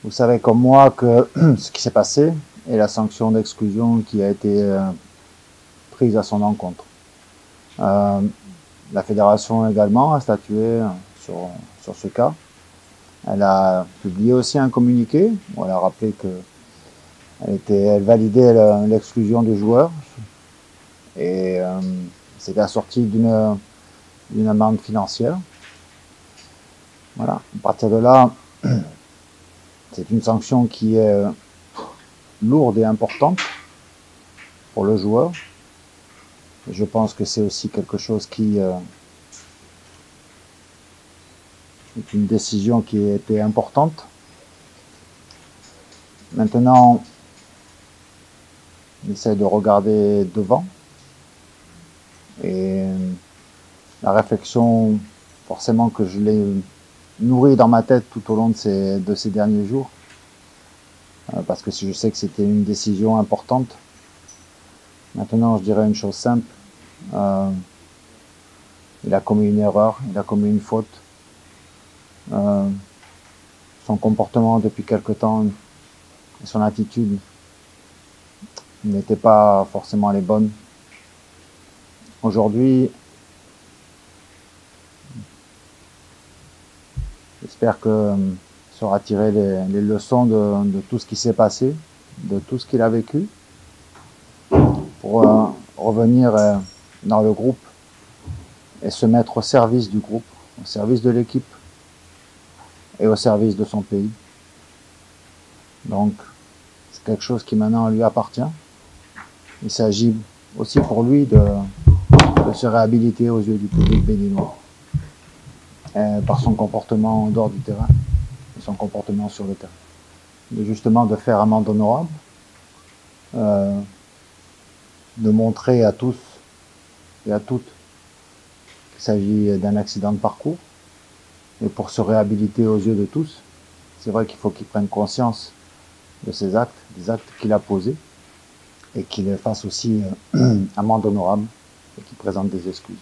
Vous savez comme moi que ce qui s'est passé est la sanction d'exclusion qui a été prise à son encontre. La fédération également a statué sur ce cas. Elle a publié aussi un communiqué où elle a rappelé qu'elle validait l'exclusion du joueur et c'était assorti d'une amende financière. Voilà. À partir de là, c'est une sanction qui est lourde et importante pour le joueur. Je pense que c'est aussi quelque chose qui est une décision qui a été importante. Maintenant, on essaie de regarder devant et la réflexion, forcément que je l'ai nourrie dans ma tête tout au long de ces derniers jours, parce que je sais que c'était une décision importante. Maintenant, je dirais une chose simple. Il a commis une erreur, il a commis une faute. Son comportement depuis quelque temps et son attitude n'étaient pas forcément les bonnes. Aujourd'hui, j'espère que saura tirer les leçons de tout ce qui s'est passé, de tout ce qu'il a vécu, pour revenir dans le groupe et se mettre au service du groupe, au service de l'équipe et au service de son pays. Donc, c'est quelque chose qui maintenant lui appartient. Il s'agit aussi pour lui de se réhabiliter aux yeux du public béninois par son comportement en dehors du terrain et son comportement sur le terrain. Justement de faire amende honorable, de montrer à tous et à toutes qu'il s'agit d'un accident de parcours. Et pour se réhabiliter aux yeux de tous, c'est vrai qu'il faut qu'il prenne conscience de ses actes, des actes qu'il a posés, et qu'il fasse aussi amende honorable et qu'il présente des excuses.